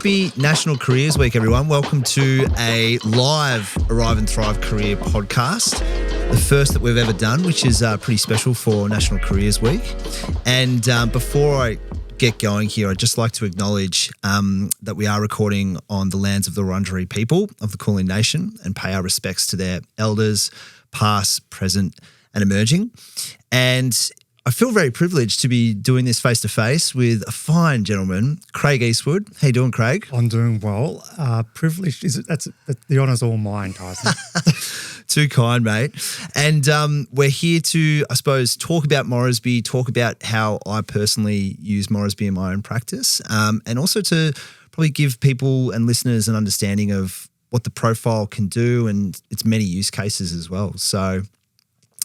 Happy National Careers Week, everyone. Welcome to a live Arrive and Thrive Career podcast, the first that we've ever done, which is pretty special for National Careers Week. And before I get going here, I'd just like to acknowledge that we are recording on the lands of the Wurundjeri people of the Kulin Nation and pay our respects to their elders, past, present and emerging. And I feel very privileged to be doing this face-to-face with a fine gentleman, Craig Eastwood. How you doing, Craig? I'm doing well. Privileged, the honour's all mine, Tyson. Too kind, mate. And we're here to, I suppose, talk about Morrisby, talk about how I personally use Morrisby in my own practice, and also to probably give people and listeners an understanding of what the profile can do and its many use cases as well. So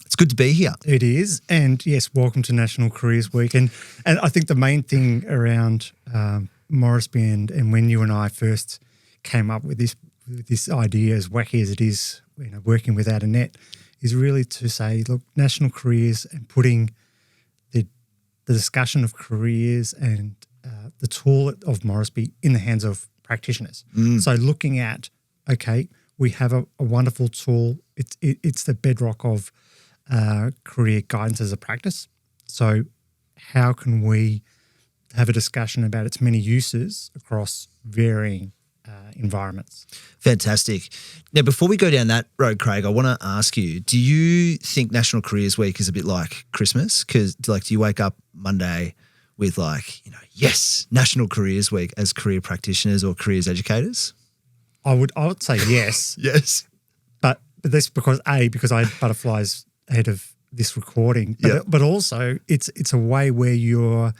it's good to be here. It is. And yes, welcome to National Careers Week. And I think the main thing around Morrisby and when you and I first came up with this idea, as wacky as it is, working without a net, is really to say, look, national careers and putting the discussion of careers and the tool of Morrisby in the hands of practitioners. So looking at, okay, we have a wonderful tool. It's the bedrock of career guidance as a practice. So how can we have a discussion about its many uses across varying environments? Fantastic. Now, before we go down that road, Craig, I want to ask you, do you think National Careers Week is a bit like Christmas? Because do you wake up Monday with yes, National Careers Week as career practitioners or careers educators? I would say yes. Yes. But that's because I had butterflies ahead of this recording, but also it's a way where you're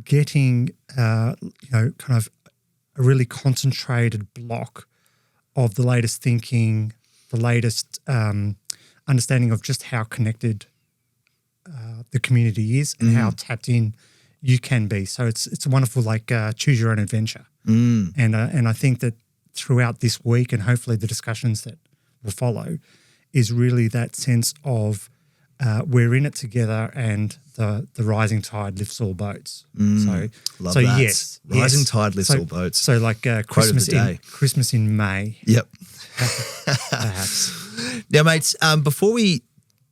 getting kind of a really concentrated block of the latest thinking, the latest understanding of just how connected the community is and how tapped in you can be. So it's a wonderful choose your own adventure. And I think that throughout this week and hopefully the discussions that will follow is really that sense of we're in it together and the rising tide lifts all boats. Love that. Yes. Rising tide lifts all boats. So Christmas in May. Yep. Perhaps. Now, mates, before we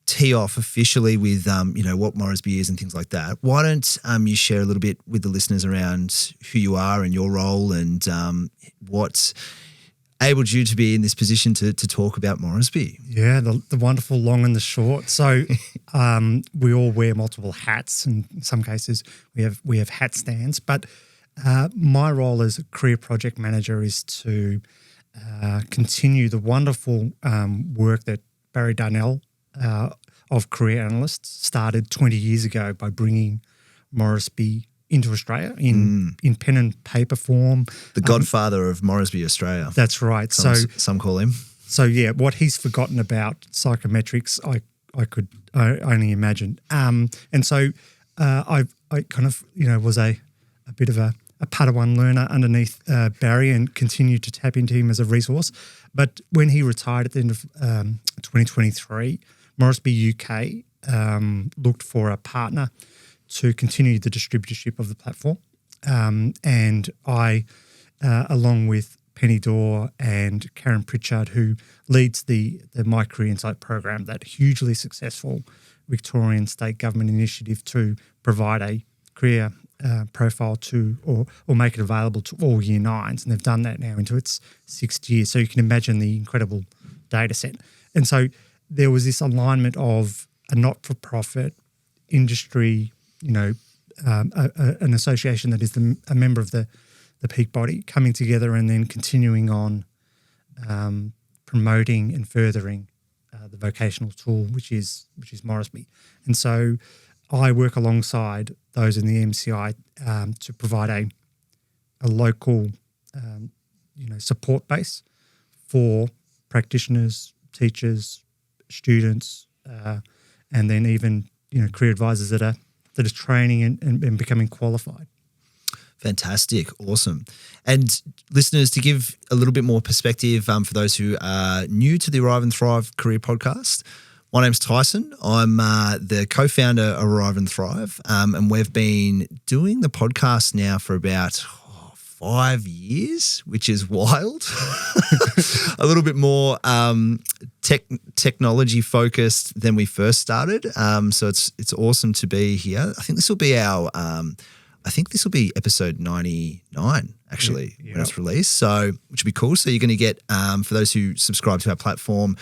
tee off officially with, what Morrisby is and things like that, why don't you share a little bit with the listeners around who you are and your role and what enabled you to be in this position to talk about Morrisby? Yeah, the wonderful long and the short. So we all wear multiple hats, and in some cases we have hat stands. But my role as a career project manager is to continue the wonderful work that Barry Darnell of Career Analysts started 20 years ago by bringing Morrisby into Australia in pen and paper form. The godfather of Morrisby Australia. That's right. Some call him. So yeah, what he's forgotten about psychometrics, I could only imagine. And so I kind of was a bit of a Padawan learner underneath Barry and continued to tap into him as a resource. But when he retired at the end of 2023, Morrisby UK looked for a partner to continue the distributorship of the platform. And I, along with Penny Dorr and Karen Pritchard, who leads the My Career Insight program, that hugely successful Victorian state government initiative to provide a career profile to or make it available to all year nines. And they've done that now into its 6th year. So you can imagine the incredible data set. And so there was this alignment of a not-for-profit industry, an association that is a member of the peak body coming together and then continuing on promoting and furthering the vocational tool, which is Morrisby. And so I work alongside those in the MCI to provide a local support base for practitioners, teachers, students, and then even career advisors that are training and becoming qualified. Fantastic. Awesome. And listeners, to give a little bit more perspective for those who are new to the Arrive and Thrive Career Podcast, my name's Tyson. I'm the co-founder of Arrive and Thrive, and we've been doing the podcast now for about 5 years, which is wild. A little bit more technology focused than we first started. So it's awesome to be here. I think this will be episode 99 actually when it's released. So which will be cool. So you're going to get for those who subscribe to our platform,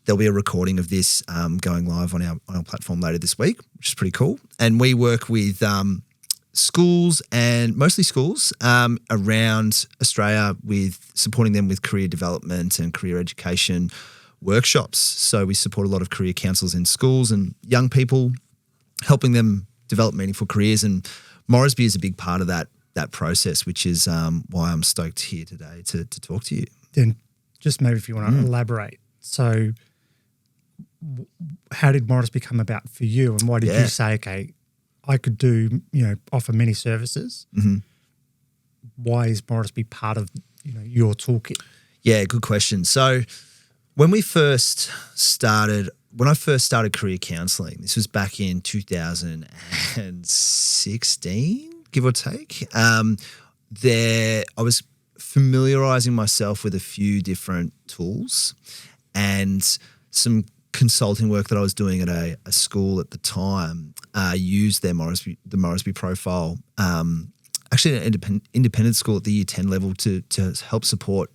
there'll be a recording of this going live on our platform later this week, which is pretty cool. And we work with schools and mostly schools around Australia with supporting them with career development and career education workshops. So we support a lot of career counsellors in schools and young people, helping them develop meaningful careers. And Morrisby is a big part of that process, which is why I'm stoked here today to talk to you. Then just maybe if you want to elaborate. So how did Morrisby come about for you, and why did you say, okay, I could do, offer many services. Mm-hmm. Why is Morrisby part of, your toolkit? Yeah, good question. So when I first started career counselling, this was back in 2016, give or take. I was familiarising myself with a few different tools and some consulting work that I was doing at a school at the time used the Morrisby profile, actually an independent school at the year 10 level to help support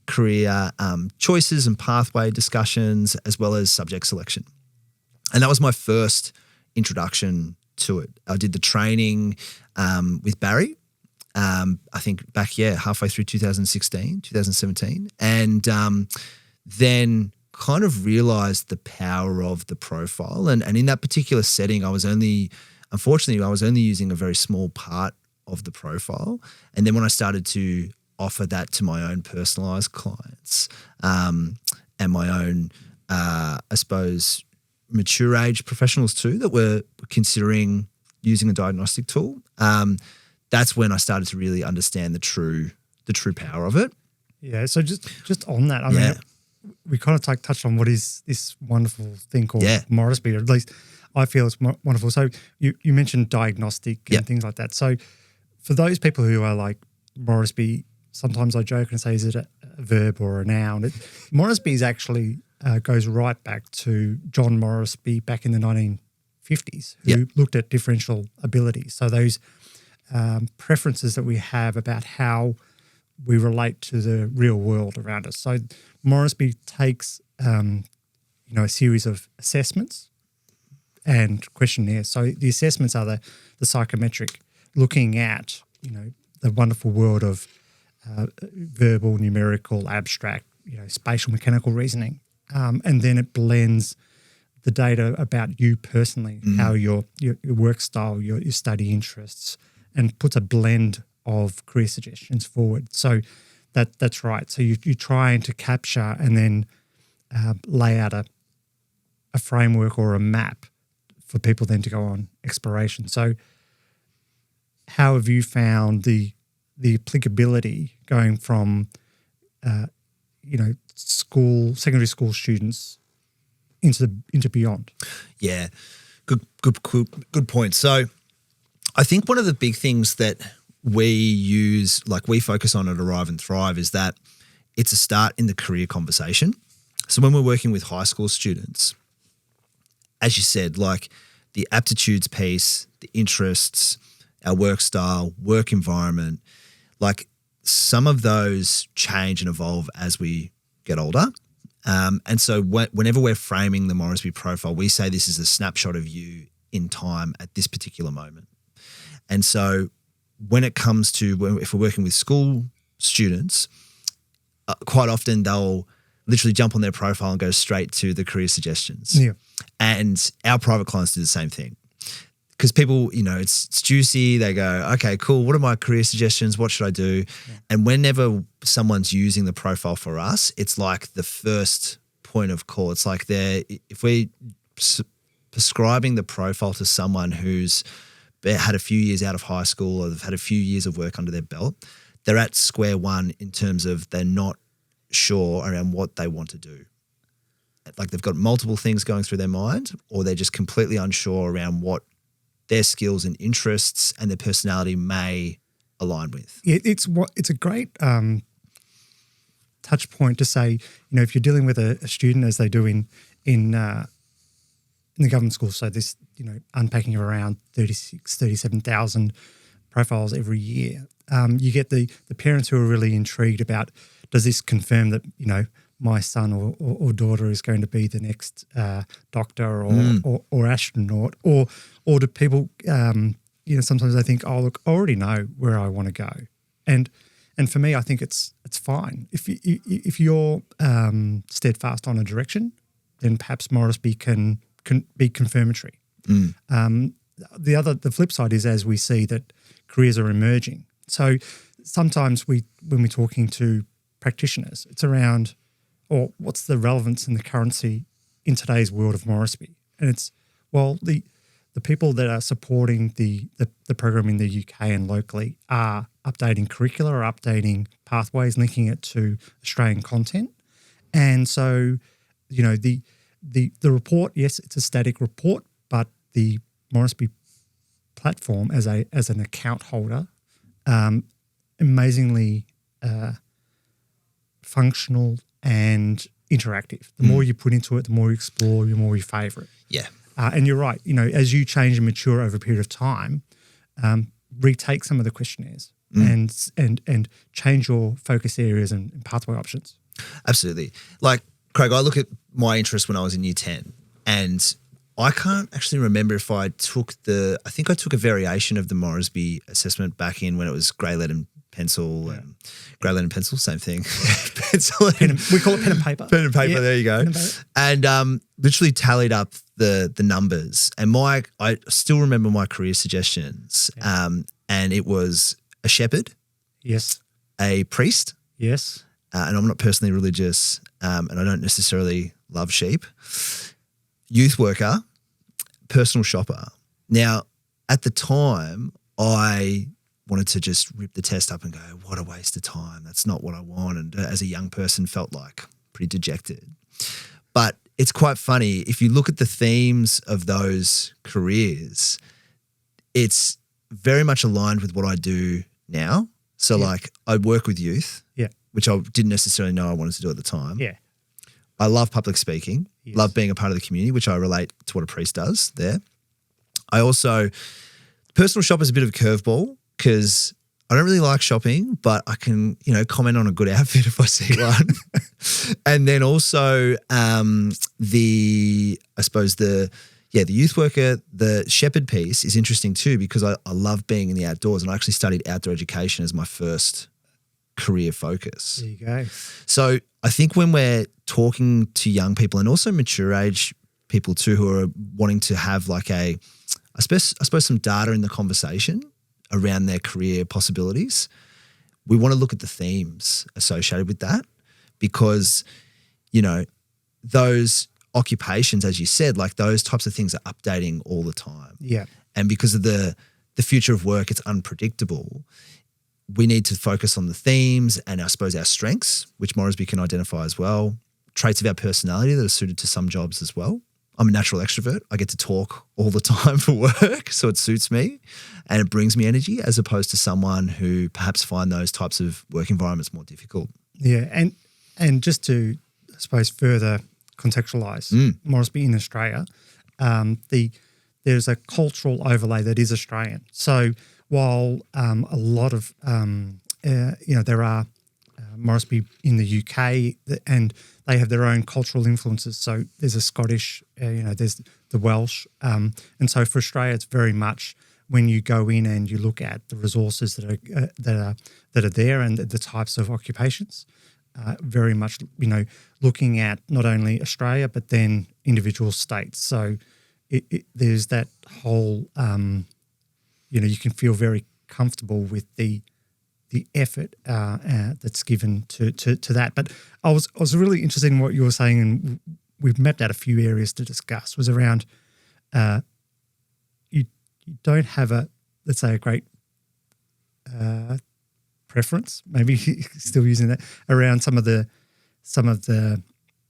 career choices and pathway discussions as well as subject selection. And that was my first introduction to it. I did the training with Barry, I think back, halfway through 2017. And then kind of realized the power of the profile. And in that particular setting, unfortunately, I was only using a very small part of the profile. And then when I started to offer that to my own personalized clients and my own, I suppose, mature age professionals too that were considering using a diagnostic tool, that's when I started to really understand the true power of it. Yeah. So just on that, I mean, we kind of touched on what is this wonderful thing called Morrisby, or at least I feel it's wonderful. So you mentioned diagnostic and things like that. So for those people who are like Morrisby, sometimes I joke and say, is it a verb or a noun? Morrisby is actually goes right back to John Morrisby back in the 1950s, who looked at differential abilities. So those preferences that we have about how we relate to the real world around us. So Morrisby takes, a series of assessments and questionnaires. So the assessments are the psychometric, looking at, the wonderful world of verbal, numerical, abstract, spatial, mechanical reasoning. And then it blends the data about you personally, how your work style, your study interests, and puts a blend of career suggestions forward. So that's right. So you're trying to capture and then lay out a framework or a map for people then to go on exploration. So how have you found the applicability going from secondary school students into beyond? Yeah, good point. So I think one of the big things that we focus on at Arrive and Thrive is that it's a start in the career conversation. So when we're working with high school students, as you said, like the aptitudes piece, the interests, our work style, work environment, like some of those change and evolve as we get older. And so whenever we're framing the Morrisby profile, we say this is a snapshot of you in time at this particular moment. And so when it comes to, if we're working with school students, quite often they'll literally jump on their profile and go straight to the career suggestions. Yeah. And our private clients do the same thing. Because people, it's juicy. They go, okay, cool. What are my career suggestions? What should I do? Yeah. And whenever someone's using the profile for us, it's like the first point of call. It's like if we're prescribing the profile to someone who's had a few years out of high school or they've had a few years of work under their belt, they're at square one in terms of they're not sure around what they want to do. Like they've got multiple things going through their mind, or they're just completely unsure around what their skills and interests and their personality may align with. It's a great touch point to say, if you're dealing with a student as they do in the government school, so this, unpacking of around 37,000 profiles every year, you get the parents who are really intrigued about, does this confirm that, my son or daughter is going to be the next doctor or astronaut, or do people, sometimes they think, oh, look, I already know where I want to go. And for me, I think it's fine. If you're steadfast on a direction, then perhaps Morrisby can be confirmatory. The flip side is, as we see that careers are emerging. So sometimes when we're talking to practitioners, it's around, or what's the relevance and the currency in today's world of Morrisby? And it's, well, the people that are supporting the program in the UK and locally are updating curricula or updating pathways, linking it to Australian content. And so, the report, yes, it's a static report, but the Morrisby platform as an account holder, amazingly functional and interactive. The more you put into it, the more you explore, the more you favourite. Yeah. And you're right. As you change and mature over a period of time, retake some of the questionnaires and change your focus areas and pathway options. Absolutely. Like, Craig, I look at my interest when I was in year 10, and I can't actually remember if I took I think I took a variation of the Morrisby assessment back in when it was grey lead and pencil, and grey lead and pencil, same thing. Pencil we call it pen and paper. Pen and paper, yeah. there you go. And literally tallied up the numbers. And I still remember my career suggestions. Yeah. And it was a shepherd. Yes. A priest. Yes. And I'm not personally religious, and I don't necessarily love sheep. Youth worker, personal shopper. Now, at the time, I wanted to just rip the test up and go, what a waste of time. That's not what I want. And as a young person, felt like pretty dejected. But it's quite funny. If you look at the themes of those careers, it's very much aligned with what I do now. So like I work with youth, which I didn't necessarily know I wanted to do at the time. Yeah. I love public speaking, love being a part of the community, which I relate to what a priest does there. I also, personal shopper is a bit of a curveball because I don't really like shopping, but I can, comment on a good outfit if I see one. And then also the youth worker, the shepherd piece is interesting too because I love being in the outdoors, and I actually studied outdoor education as my first career focus. There you go. So I think when we're talking to young people and also mature age people too who are wanting to have like I suppose some data in the conversation around their career possibilities, we want to look at the themes associated with that because, those occupations, as you said, like those types of things are updating all the time. Yeah. And because of the future of work, it's unpredictable. We need to focus on the themes and I suppose our strengths, which Morrisby can identify as well, traits of our personality that are suited to some jobs as well. I'm a natural extrovert. I get to talk all the time for work, so it suits me and it brings me energy as opposed to someone who perhaps find those types of work environments more difficult. Yeah, and just to, I suppose, further contextualise Morrisby in Australia, there's a cultural overlay that is Australian. So while a lot of, there are Morrisby in the UK and they have their own cultural influences. So there's a Scottish, there's the Welsh. And so for Australia, it's very much when you go in and you look at the resources that are there and the types of occupations, very much, looking at not only Australia, but then individual states. So there's that whole, you can feel very comfortable with the effort that's given to that. But I was really interested in what you were saying, and we've mapped out a few areas to discuss. Was around you don't have let's say a great preference, maybe still using that, around some of the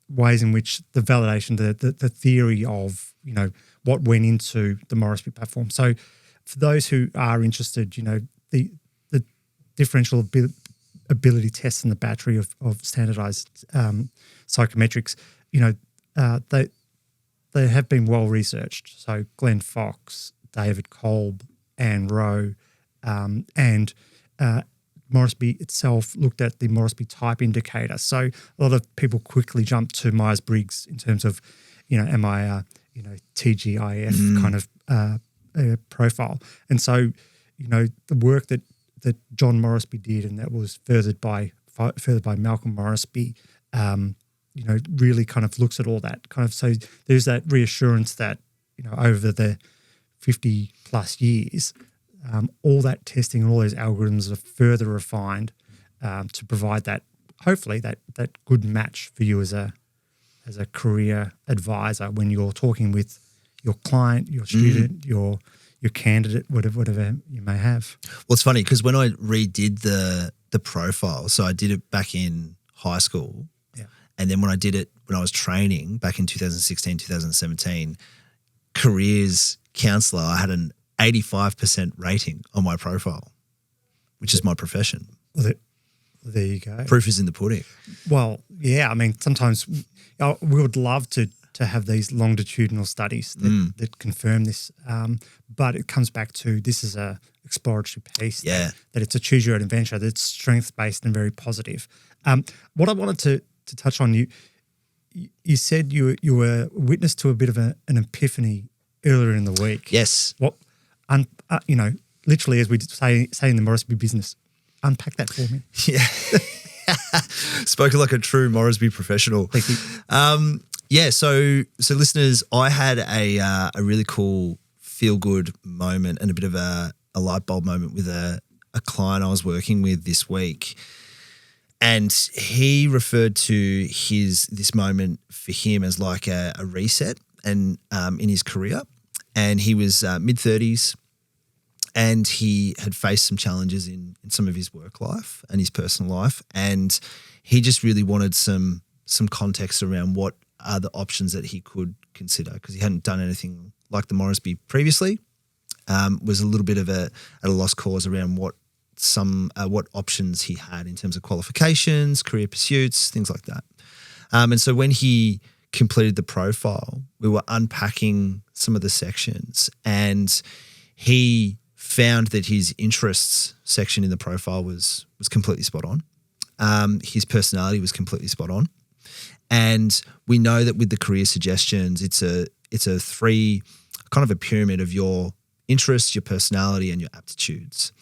ways in which the validation, the theory of what went into the Morrisby platform. So for those who are interested, differential ability tests and the battery of standardized psychometrics, they have been well researched. So Glenn Fox, David Kolb, Anne Rowe, and Morrisby itself looked at the Morrisby type indicator. So a lot of people quickly jump to Myers-Briggs in terms of, am I a TGIF kind of profile? And so, the work that John Morrisby did, and that was furthered by Malcolm Morrisby, really kind of looks at all that kind of. So there's that reassurance that over the 50 plus years, all that testing and all those algorithms are further refined to provide that, hopefully that good match for you as a career advisor when you're talking with your client, your student, your candidate, whatever you may have. Well, it's funny because when I redid the profile, so I did it back in high school, and then when I did it when I was training back in 2016, 2017, careers counsellor, I had an 85% rating on my profile, which is my profession. Well, there you go. Proof is in the pudding. Well, yeah. I mean, sometimes we would love to have these longitudinal studies that confirm this, but it comes back to this is a exploratory piece. Yeah. That it's a choose your own adventure. That's strength based and very positive. What I wanted to touch on, you said you were witness to a bit of an epiphany earlier in the week. Yes. What, literally as we say in the Morrisby business, unpack that for me. Yeah. Spoken like a true Morrisby professional. Thank you. So listeners, I had a really cool feel-good moment and a bit of a light bulb moment with a client I was working with this week. And he referred to this moment for him as like a reset and in his career. And he was mid-30s and he had faced some challenges in some of his work life and his personal life. And he just really wanted some context around what are the options that he could consider because he hadn't done anything like the Morrisby previously. Was a little bit of at a lost cause around what options he had in terms of qualifications, career pursuits, things like that. And so when he completed the profile, we were unpacking some of the sections and he found that his interests section in the profile was completely spot on. His personality was completely spot on. And we know that with the career suggestions, it's a three, kind of a pyramid of your interests, your personality, and your aptitudes.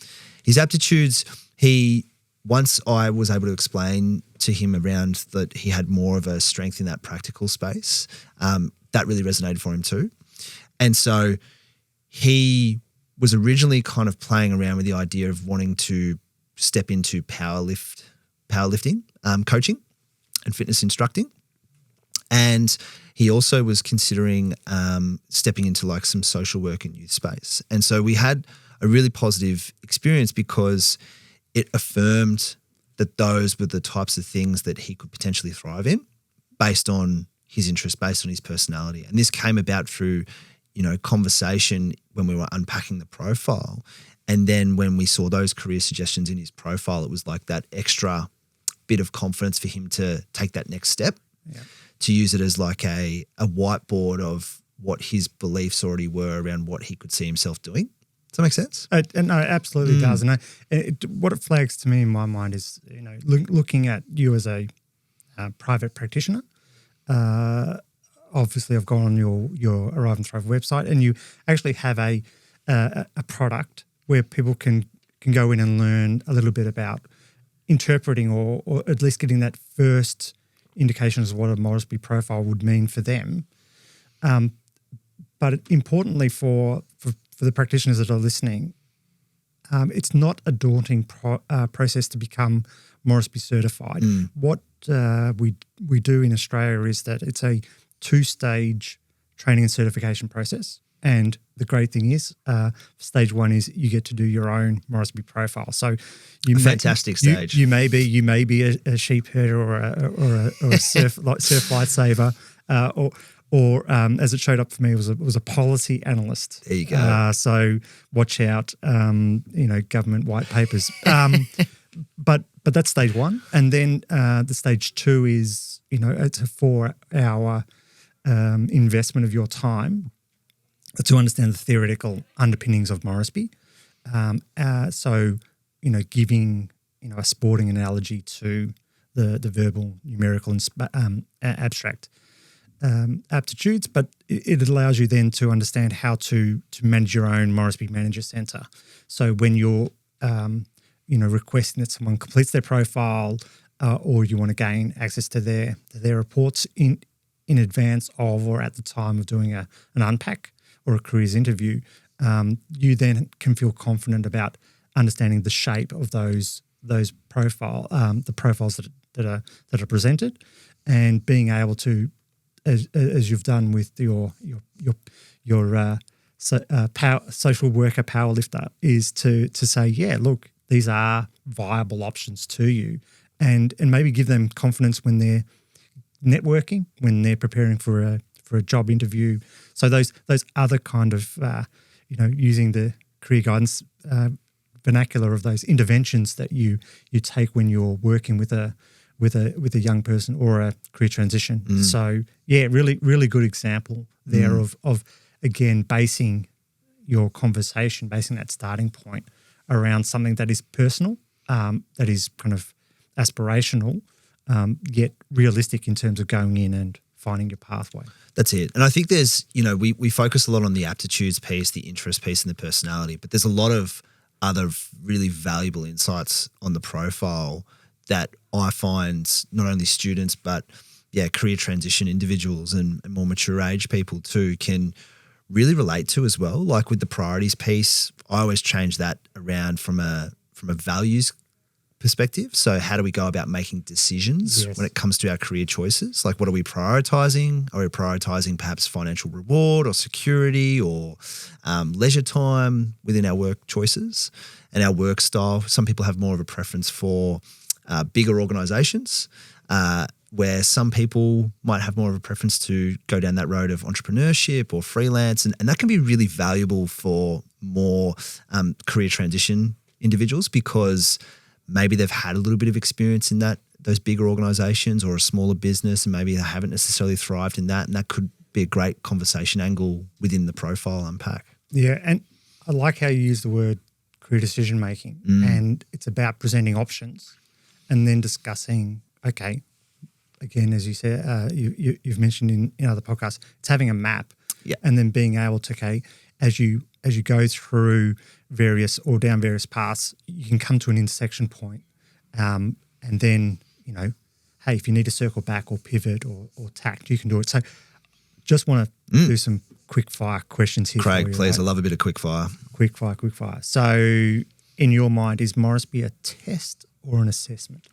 His aptitudes, once I was able to explain to him around that he had more of a strength in that practical space, that really resonated for him too. And so he was originally kind of playing around with the idea of wanting to step into powerlifting, coaching and fitness instructing. And he also was considering stepping into like some social work and youth space. And so we had a really positive experience because it affirmed that those were the types of things that he could potentially thrive in based on his interest, based on his personality. And this came about through, conversation when we were unpacking the profile. And then when we saw those career suggestions in his profile, it was like that extra bit of confidence for him to take that next step, to use it as like a whiteboard of what his beliefs already were around what he could see himself doing. Does that make sense? No, it absolutely does. And what it flags to me in my mind is, looking at you as a private practitioner. Obviously, I've gone on your Arrive and Thrive website, and you actually have a product where people can go in and learn a little bit about interpreting or at least getting that first indications of what a Morrisby profile would mean for them. But importantly for the practitioners that are listening, it's not a daunting process to become Morrisby certified. What we do in Australia is that it's a 2-stage training and certification process. And the great thing is, stage 1 is you get to do your own Morrisby profile. So, fantastic stage. You may be a sheep herder or a surf lightsaber, or as it showed up for me, it was a policy analyst. There you go. So watch out, government white papers. But that's stage one, and then the stage two is it's a 4-hour investment of your time to understand the theoretical underpinnings of Morrisby. So giving a sporting analogy to the verbal, numerical, and abstract aptitudes, but it allows you then to understand how to manage your own Morrisby Manager Centre. So when you're requesting that someone completes their profile, or you want to gain access to their reports in advance of or at the time of doing an unpack or a careers interview, you then can feel confident about understanding the shape of those the profiles that are presented, and being able to, as you've done with your social worker powerlifter, is to say, yeah, look, these are viable options to you, and maybe give them confidence when they're networking, when they're preparing for a job interview. So those other kind of using the career guidance vernacular of those interventions that you take when you're working with a young person or a career transition. So yeah, really really good example there of again basing your conversation, basing that starting point around something that is personal, that is kind of aspirational, yet realistic in terms of going in and finding your pathway. That's it. And I think there's, we focus a lot on the aptitudes piece, the interest piece, and the personality, but there's a lot of other really valuable insights on the profile that I find not only students, but career transition individuals and more mature age people too can really relate to as well. Like with the priorities piece, I always change that around from a values perspective. So how do we go about making decisions when it comes to our career choices? Like, what are we prioritizing? Are we prioritizing perhaps financial reward or security or leisure time within our work choices and our work style? Some people have more of a preference for bigger organizations, where some people might have more of a preference to go down that road of entrepreneurship or freelance. And that can be really valuable for more career transition individuals, because maybe they've had a little bit of experience in those bigger organizations or a smaller business, and maybe they haven't necessarily thrived in that. And that could be a great conversation angle within the profile unpack. Yeah. And I like how you use the word career decision making, and it's about presenting options and then discussing, okay, again, as you said, you've mentioned in other podcasts, it's having a map, and then being able to, okay, as you go through down various paths, you can come to an intersection point, and then hey, if you need to circle back or pivot or tact, you can do it. So, just want to do some quick fire questions here, Craig. For you, please, right? I love a bit of quick fire. Quick fire. So, in your mind, is Morrisby a test or an assessment?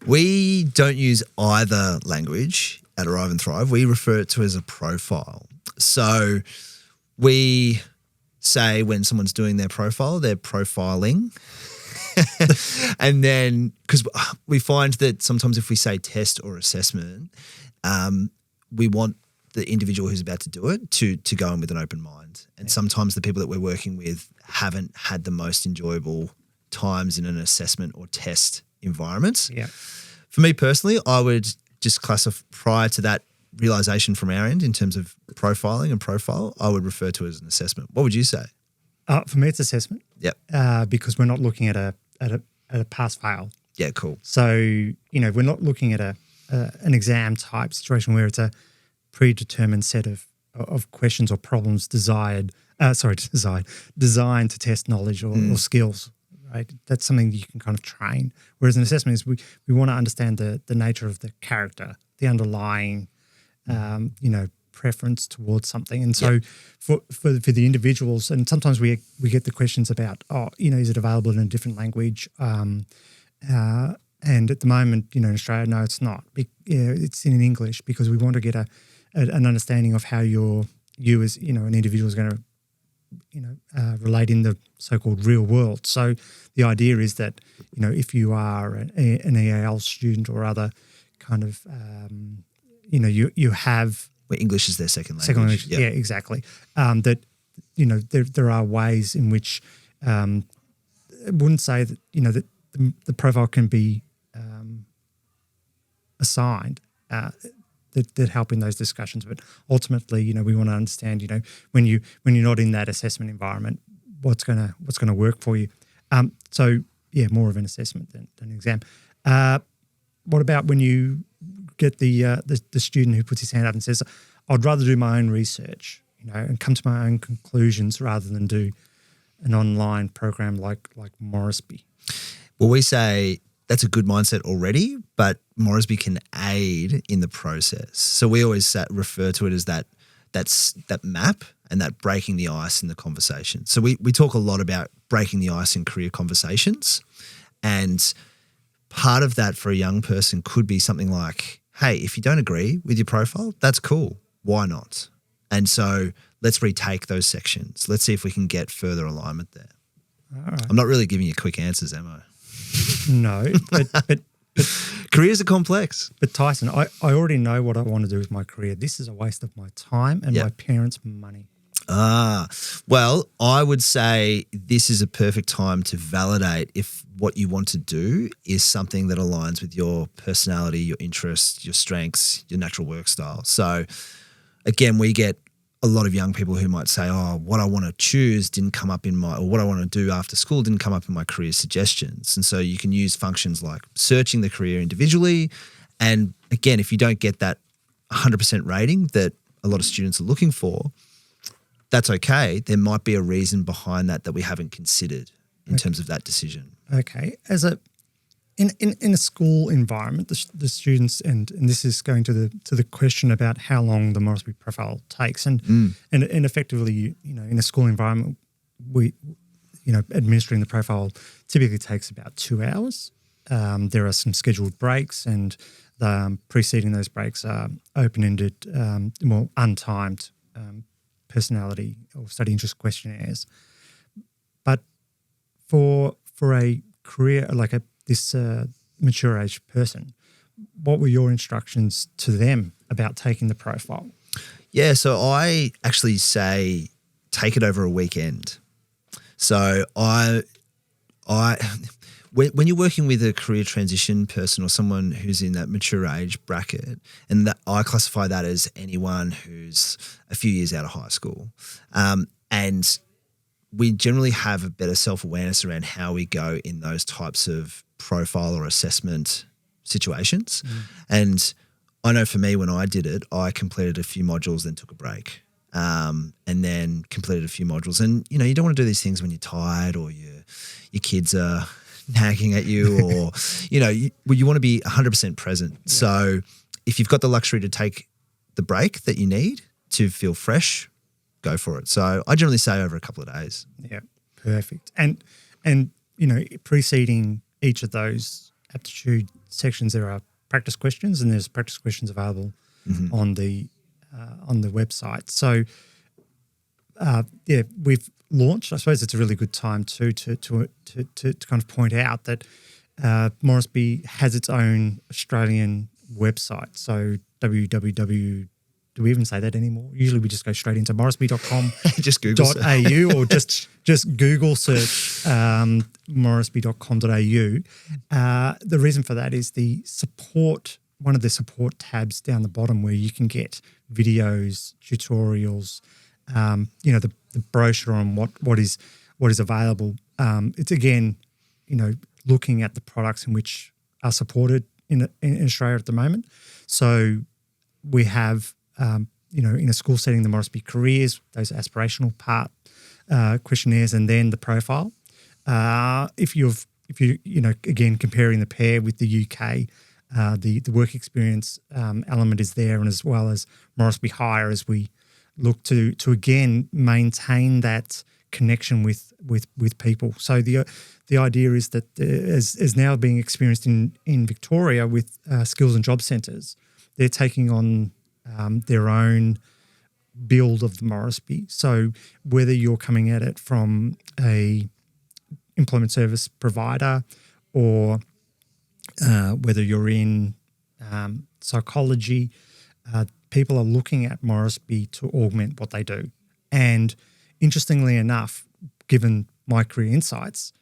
We don't use either language at Arrive and Thrive. We refer it to as a profile. So we say when someone's doing their profile, they're profiling. And then, because we find that sometimes if we say test or assessment, we want the individual who's about to do it to go in with an open mind. And sometimes the people that we're working with haven't had the most enjoyable times in an assessment or test environment. Yeah. For me personally, I would just classify, prior to that realization from our end in terms of profiling and profile, I would refer to it as an assessment. What would you say? For me, it's assessment. Yep. Because we're not looking at a pass-fail. Yeah, cool. So, we're not looking at an exam type situation where it's a predetermined set of questions or problems designed to test knowledge or skills. Right, that's something you can kind of train. Whereas an assessment is we want to understand the nature of the character, the underlying, preference towards something. And so for the individuals, and sometimes we get the questions about, is it available in a different language? And at the moment, in Australia, no, it's not. It's in English, because we want to get an understanding of how you as an individual is going to relate in the so-called real world. So the idea is that, if you are an EAL student or other kind of, you have where English is their second language. Second language, yeah, exactly. That, there are ways in which I wouldn't say that, that the profile can be assigned that help in those discussions. But ultimately, we want to understand, when you're not in that assessment environment, what's gonna work for you. So yeah, more of an assessment than an exam. What about when you get the student who puts his hand up and says, "I'd rather do my own research, and come to my own conclusions rather than do an online program like Morrisby"? Well, we say that's a good mindset already, but Morrisby can aid in the process. So we always refer to it as that map and that breaking the ice in the conversation. So we talk a lot about breaking the ice in career conversations, and part of that for a young person could be something like, hey, if you don't agree with your profile, that's cool. Why not? And so let's retake those sections. Let's see if we can get further alignment there. All right. I'm not really giving you quick answers, am I? No, but careers are complex. But Tyson, I already know what I want to do with my career. This is a waste of my time and my parents' money. Well, I would say this is a perfect time to validate if what you want to do is something that aligns with your personality, your interests, your strengths, your natural work style. So again, we get a lot of young people who might say, oh, what I want to choose didn't come up or what I want to do after school didn't come up in my career suggestions. And so you can use functions like searching the career individually. And again, if you don't get that 100% rating that a lot of students are looking for, that's okay. There might be a reason behind that we haven't considered in terms of that decision. Okay. In a school environment, the students, and this is going to the question about how long the Morrisby profile takes, and effectively, in a school environment, administering the profile typically takes about 2 hours. There are some scheduled breaks, and preceding those breaks are open-ended, untimed personality or study interest questionnaires. But for a career like this mature age person, what were your instructions to them about taking the profile? Yeah, so I actually say take it over a weekend. So when you're working with a career transition person or someone who's in that mature age bracket, and that I classify that as anyone who's a few years out of high school, and we generally have a better self-awareness around how we go in those types of profile or assessment situations. And I know for me, when I did it, I completed a few modules, then took a break, and then completed a few modules. And, you don't want to do these things when you're tired or your kids are nagging at you or, you want to be 100% present. Yeah. So if you've got the luxury to take the break that you need to feel fresh, go for it. So I generally say over a couple of days. Yeah, perfect. And preceding each of those aptitude sections, there are practice questions, and there's practice questions available on the website. So we've launched. I suppose it's a really good time to kind of point out that Morrisby has its own Australian website. So www. Do we even say that anymore? Usually we just go straight into morrisby.com. Just Google .au or just Google search morrisby.com.au. The reason for that is the support, one of the support tabs down the bottom where you can get videos, tutorials, the brochure on what is available. It's again, looking at the products in which are supported in Australia at the moment. So we have in a school setting, the Morrisby careers, those aspirational part questionnaires, and then the profile. If you again comparing the pair with the UK, the work experience element is there, and as well as Morrisby Hire, as we look to again maintain that connection with people. So the idea is that as now being experienced in Victoria with skills and job centres, they're taking on their own build of the Morrisby. So whether you're coming at it from a employment service provider or whether you're in psychology, people are looking at Morrisby to augment what they do. And interestingly enough, given my career insights,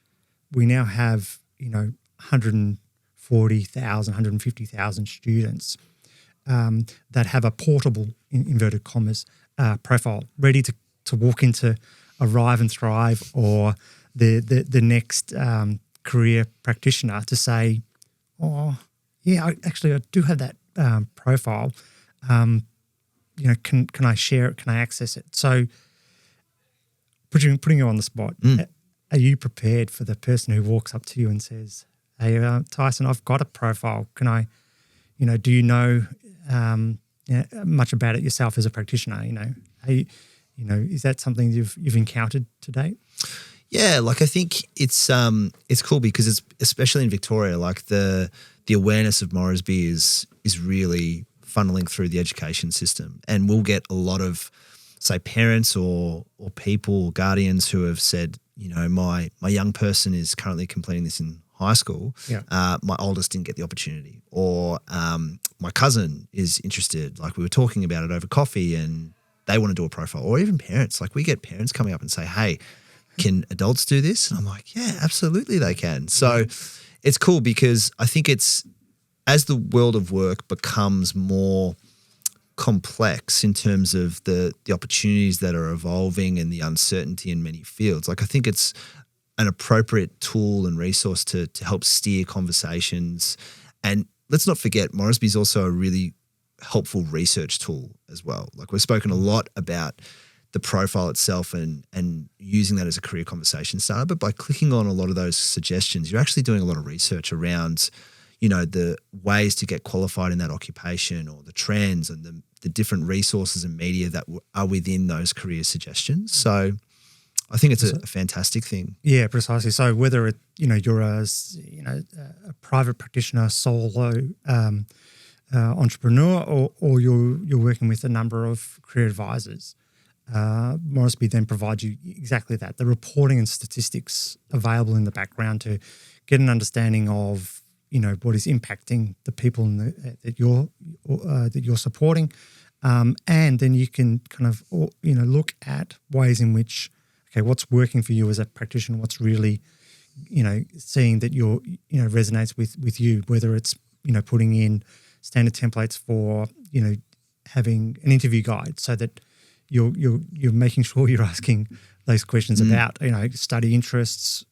we now have, 140,000, 150,000 students that have a portable, in inverted commas, profile, ready to walk into Arrive and Thrive or the next career practitioner to say, oh, yeah, I do have that profile. Can I share it? Can I access it? So putting you on the spot, are you prepared for the person who walks up to you and says, hey, Tyson, I've got a profile. Can I, do you know much about it yourself as a practitioner? Is that something you've encountered to date? Yeah, I think it's cool because it's especially in Victoria, the awareness of Morrisby is really funneling through the education system, and we'll get a lot of, say, parents or people, guardians who have said, my young person is currently completing this in high school. Yeah. My oldest didn't get the opportunity, or my cousin is interested. We were talking about it over coffee, and they want to do a profile, or even parents. We get parents coming up and say, hey, can adults do this? And I'm like, yeah, absolutely they can. So it's cool because I think it's, as the world of work becomes more complex in terms of the opportunities that are evolving and the uncertainty in many fields, I think it's an appropriate tool and resource to help steer conversations. And let's not forget, Morrisby is also a really helpful research tool as well. We've spoken a lot about the profile itself and using that as a career conversation starter, but by clicking on a lot of those suggestions, you're actually doing a lot of research around, the ways to get qualified in that occupation, or the trends and the different resources and media that are within those career suggestions. So I think it's a fantastic thing. Yeah, precisely. So whether you're a private practitioner, solo entrepreneur, or you're working with a number of career advisors, Morrisby then provides you exactly that, the reporting and statistics available in the background to get an understanding of what is impacting the people that you're supporting, and then you can kind of look at ways in which, okay, what's working for you as a practitioner, what's really seeing that resonates with you, whether it's putting in standard templates for having an interview guide so that you're making sure you're asking those questions about study interests,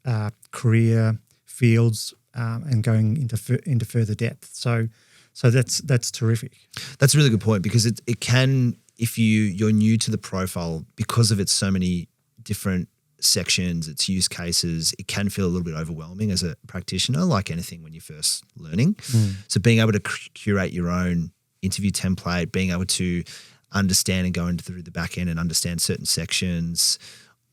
career fields, and going into further depth. So that's terrific. That's a really good point, because it can, if you're new to the profile, because of its so many different sections, its use cases, it can feel a little bit overwhelming as a practitioner, like anything when you're first learning. So being able to curate your own interview template, being able to understand and go into through the back end and understand certain sections.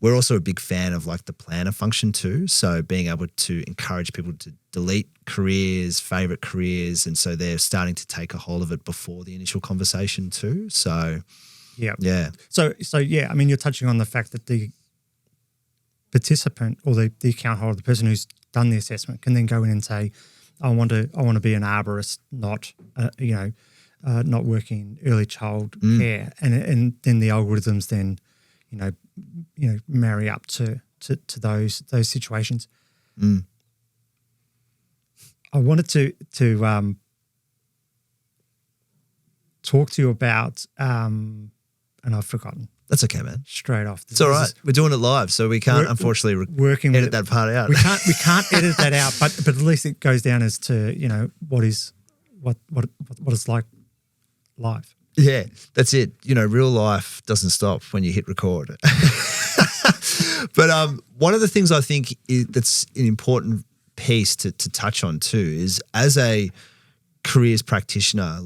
We're also a big fan of the planner function too. So being able to encourage people to delete careers, favorite careers. And so they're starting to take a hold of it before the initial conversation too. So yeah. So yeah, you're touching on the fact that the participant or the account holder, the person who's done the assessment, can then go in and say, I want to be an arborist, not not working in early child care, and then the algorithms then marry up to those situations. I wanted to talk to you about, and I've forgotten. That's okay, man. Straight off. It's all right. We're doing it live, so we can't unfortunately edit that part out. We can't edit that out, but at least it goes down as to what it's like live. Yeah, that's it. Real life doesn't stop when you hit record. But one of the things I think that's an important piece to touch on too is, as a careers practitioner,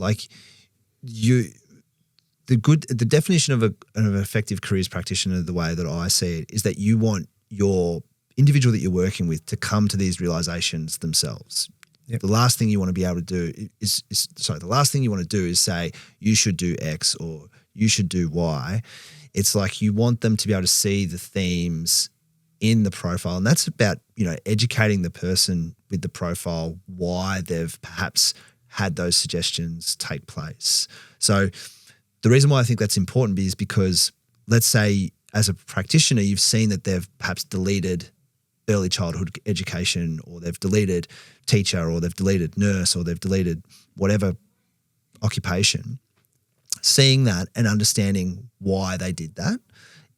the definition of an effective careers practitioner, the way that I see it, is that you want your individual that you're working with to come to these realizations themselves. Yep. The last thing you want to be able to do the last thing you want to do is say, you should do X or you should do Y. It's you want them to be able to see the themes in the profile. And that's about, educating the person with the profile why they've perhaps had those suggestions take place. So the reason why I think that's important is because let's say as a practitioner, you've seen that they've perhaps deleted early childhood education, or they've deleted teacher, or they've deleted nurse, or they've deleted whatever occupation. Seeing that and understanding why they did that,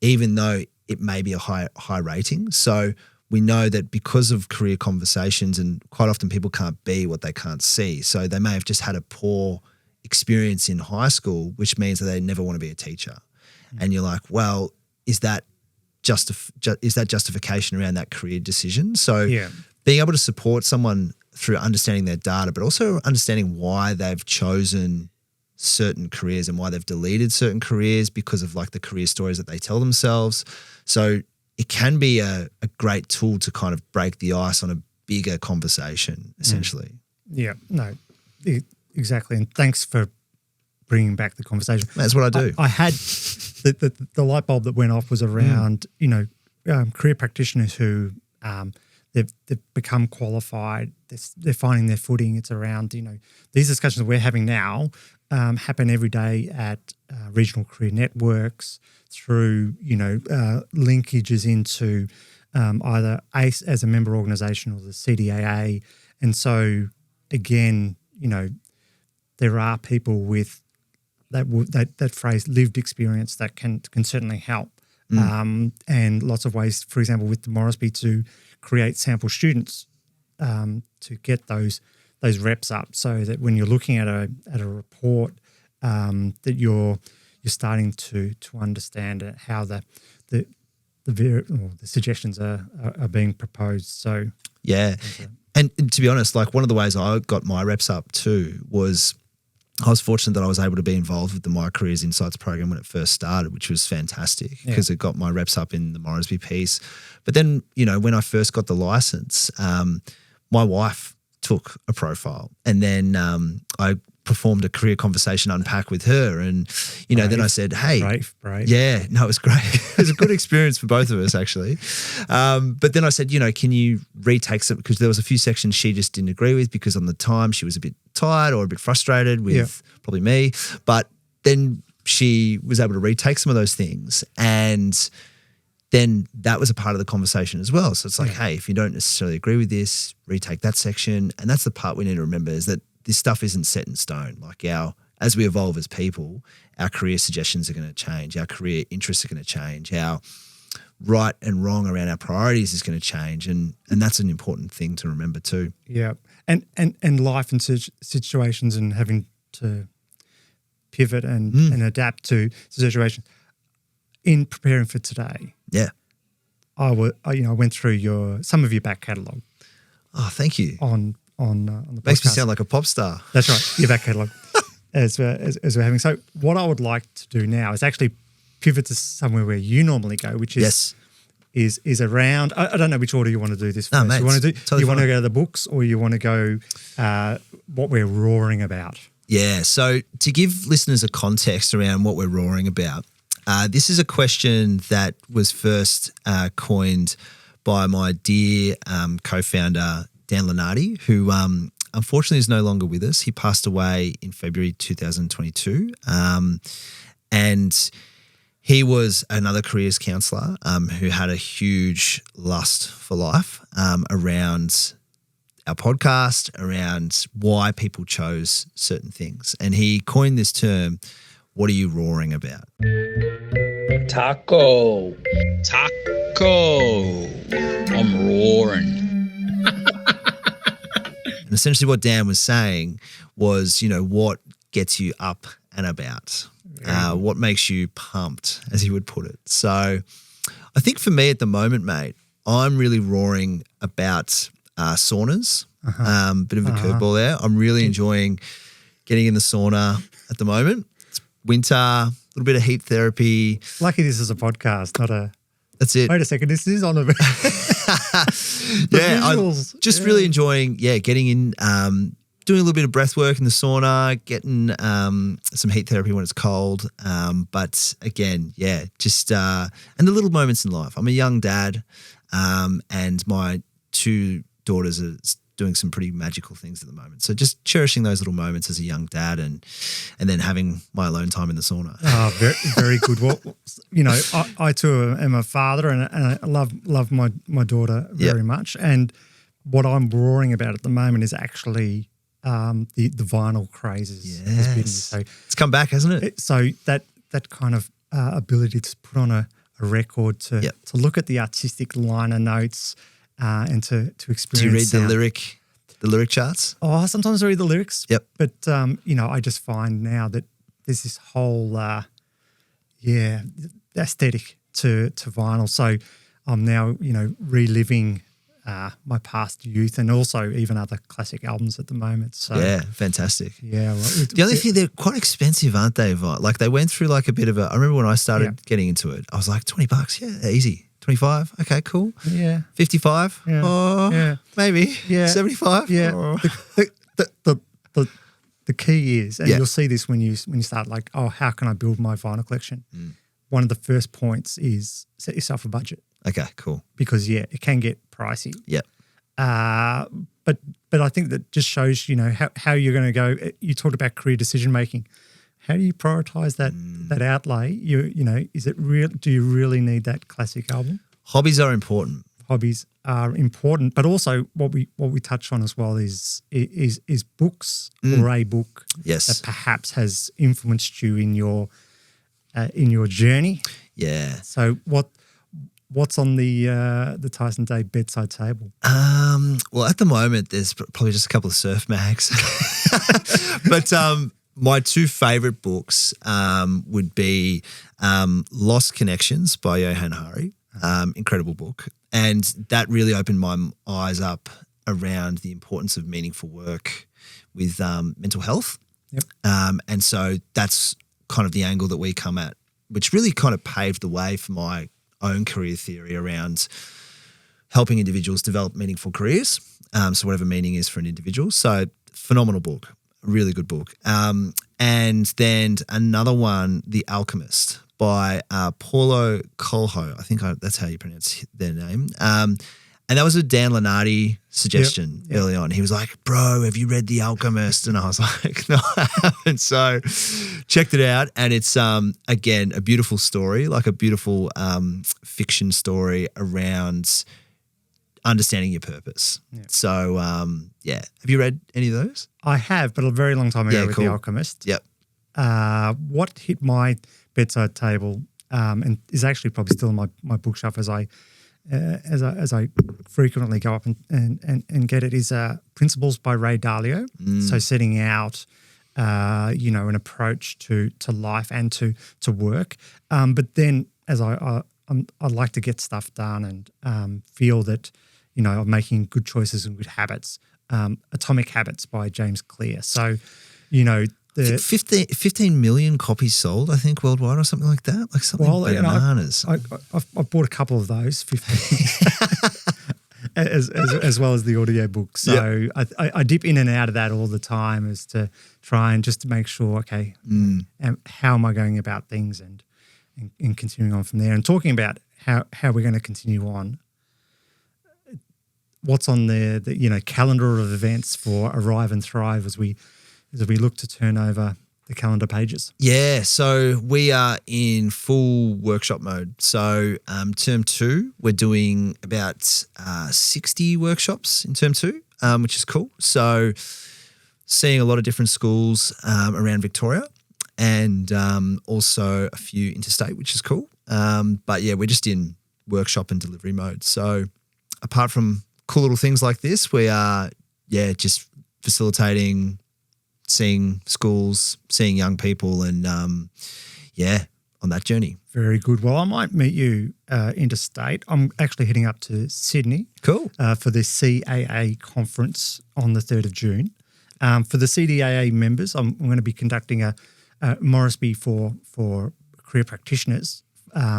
even though it may be a high rating. So we know that because of career conversations, and quite often people can't be what they can't see. So they may have just had a poor experience in high school, which means that they never want to be a teacher. And you're like, well, is that justification around that career decision? So being able to support someone through understanding their data, but also understanding why they've chosen certain careers and why they've deleted certain careers because of like the career stories that they tell themselves. So it can be a great tool to kind of break the ice on a bigger conversation, essentially. Yeah, no, exactly. And thanks for bringing back the conversation. That's what I do. I had the light bulb that went off was around, career practitioners who they've become qualified. They're finding their footing. It's around, these discussions we're having now happen every day at regional career networks through, linkages into either ACE as a member organisation or the CDAA. And so, again, there are people with that phrase lived experience that can certainly help. And lots of ways, for example, with the Morrisby to create sample students to get those reps up, so that when you're looking at a report, that you're starting to understand how the suggestions are being proposed. So and to be honest, like one of the ways I got my reps up too was I was fortunate that I was able to be involved with the My Careers Insights program when it first started, which was fantastic because it got my reps up in the Morrisby piece. But then, when I first got the license, my wife took a profile, and then I performed a career conversation unpack with her, and then I said, hey, brave. Yeah, no, it was great. It was a good experience for both of us, actually. But then I said, can you retake some, because there was a few sections she just didn't agree with because on the time she was a bit tired or a bit frustrated with probably me, but then she was able to retake some of those things, and then that was a part of the conversation as well. So it's like, hey, if you don't necessarily agree with this, retake that section. And that's the part we need to remember, is that this stuff isn't set in stone. Like as we evolve as people, our career suggestions are going to change. Our career interests are going to change. Our right and wrong around our priorities is going to change. And that's an important thing to remember too. Yeah. And life and situations and having to pivot and adapt to situations. In preparing for today, I went through some of your back catalogue. Oh, thank you. On the podcast. Makes me sound like a pop star. That's right, your back catalogue as we're having. So what I would like to do now is actually pivot to somewhere where you normally go, which is around. I don't know which order you want to do this first. Mate, you want to do? Totally you want to go to the books, or you want to go what we're roaring about? Yeah. So to give listeners a context around what we're roaring about. This is a question that was first coined by my dear co-founder, Dan Lenardi, who unfortunately is no longer with us. He passed away in February 2022. And he was another careers counsellor who had a huge lust for life around our podcast, around why people chose certain things. And he coined this term, what are you roaring about? Taco. I'm roaring. And essentially what Dan was saying was, what gets you up and about? What makes you pumped, as he would put it. So I think for me at the moment, mate, I'm really roaring about saunas. Bit of a curveball there. I'm really enjoying getting in the sauna at the moment. Winter, a little bit of heat therapy. Lucky this is a podcast, not a... That's it. Wait a second, this is on a... I'm just really enjoying, getting in, doing a little bit of breath work in the sauna, getting some heat therapy when it's cold. But again, just and the little moments in life. I'm a young dad, and my two daughters are doing some pretty magical things at the moment. So just cherishing those little moments as a young dad and then having my alone time in the sauna. Oh, very, very good. Well, I too am a father and I love my daughter very much. And what I'm roaring about at the moment is actually the vinyl craze has been. So it's come back, hasn't it? So that kind of ability to put on a record, to look at the artistic liner notes and to experience. Do you read sound. the lyric charts? Oh, sometimes I read the lyrics. Yep. But, I just find now that there's this whole, aesthetic to vinyl. So I'm now, reliving my past youth and also even other classic albums at the moment. So yeah, fantastic. Yeah. Well, the only thing, they're quite expensive, aren't they? Like they went through like a bit of I remember when I started getting into it, I was like, $20, yeah, easy. 25, okay, cool. Yeah. 55, maybe. Yeah. 75. Yeah. Oh. The key is, and you'll see this when you start like, how can I build my vinyl collection? One of the first points is set yourself a budget. Okay, cool. Because it can get pricey. Yeah. But I think that just shows, how you're going to go. You talked about career decision making. How do you prioritize that outlay? Is it real? Do you really need that classic album? Hobbies are important. Hobbies are important, but also what we touch on as well is books or a book that perhaps has influenced you in your journey. Yeah. So what's on the Tyson Day bedside table? Well, at the moment, there's probably just a couple of surf mags, but my two favourite books would be Lost Connections by Johann Hari, incredible book, and that really opened my eyes up around the importance of meaningful work with mental health. Yep. And so that's kind of the angle that we come at, which really kind of paved the way for my own career theory around helping individuals develop meaningful careers. So whatever meaning is for an individual. So phenomenal book, really good book. And then another one, The Alchemist by Paulo Coelho. I think that's how you pronounce their name. And that was a Dan Lenardi suggestion early on. He was like, bro, have you read The Alchemist? And I was like, no, I haven't. So checked it out. And it's, again, a beautiful story, like a beautiful fiction story around understanding your purpose. Yeah. So, have you read any of those? I have, but a very long time ago with The Alchemist. Yep. What hit my bedside table and is actually probably still in my bookshelf as I frequently go up and get it is Principles by Ray Dalio. So setting out, an approach to life and to work. But then as I like to get stuff done and feel that, I'm making good choices and good habits. Atomic Habits by James Clear. So, the 15 million copies sold, I think, worldwide or something like that. Like something bananas. I've bought a couple of those, 15, as well as the audio book. So I dip in and out of that all the time as to try and just to make sure, okay, how am I going about things and continuing on from there. And talking about how we're going to continue on, what's on the calendar of events for Arrive and Thrive as we look to turn over the calendar pages? Yeah, so we are in full workshop mode. So term 2, we're doing about 60 workshops in term 2, which is cool. So seeing a lot of different schools around Victoria and also a few interstate, which is cool. But yeah, we're just in workshop and delivery mode. So apart from cool little things like this, we are, just facilitating, seeing schools, seeing young people and, on that journey. Very good. Well, I might meet you interstate. I'm actually heading up to Sydney. Cool. For the CAA conference on the 3rd of June. For the CDAA members, I'm going to be conducting a Morrisby for career practitioners.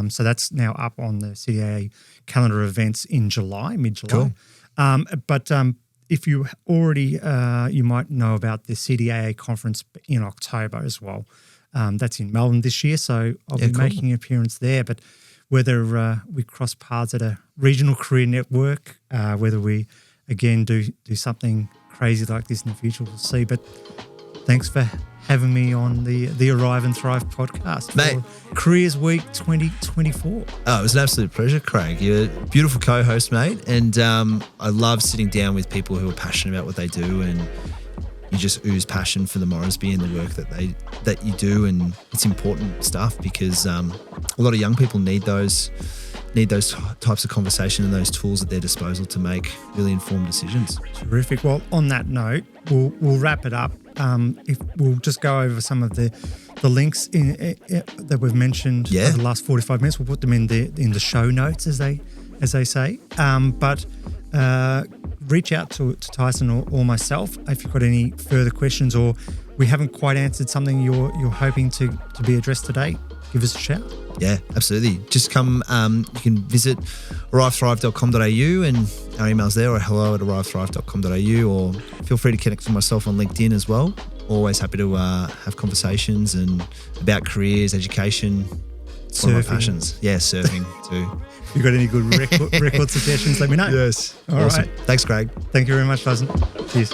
So that's now up on the CDAA calendar events in July, mid-July. Cool. But if you already, you might know about the CDAA conference in October as well. That's in Melbourne this year, so I'll be making an appearance there. But whether we cross paths at a regional career network, whether we again do something crazy like this in the future. We'll see. But thanks for having me on the Arrive and Thrive podcast, mate. For Careers Week 2024. Oh, it was an absolute pleasure, Craig. You're a beautiful co-host, mate. And I love sitting down with people who are passionate about what they do, and you just ooze passion for the Morrisby and the work that you do. And it's important stuff because a lot of young people need those types of conversation and those tools at their disposal to make really informed decisions. Terrific. Well, on that note, we'll wrap it up. If we'll just go over some of the links that we've mentioned over the last 45 minutes. We'll put them in the show notes, as they say. But reach out to Tyson or myself if you've got any further questions, or we haven't quite answered something you're hoping to be addressed today. Give us a shout. Yeah, absolutely. Just come, you can visit arrivethrive.com.au and our email's there, or hello@arrivethrive.com.au, or feel free to connect with myself on LinkedIn as well. Always happy to have conversations and about careers, education, surfing. One of my passions. Yeah, surfing too. If you've got any good record suggestions, let me know. Yes. All awesome. right. Thanks, Craig. Thank you very much, Tyson. Cheers.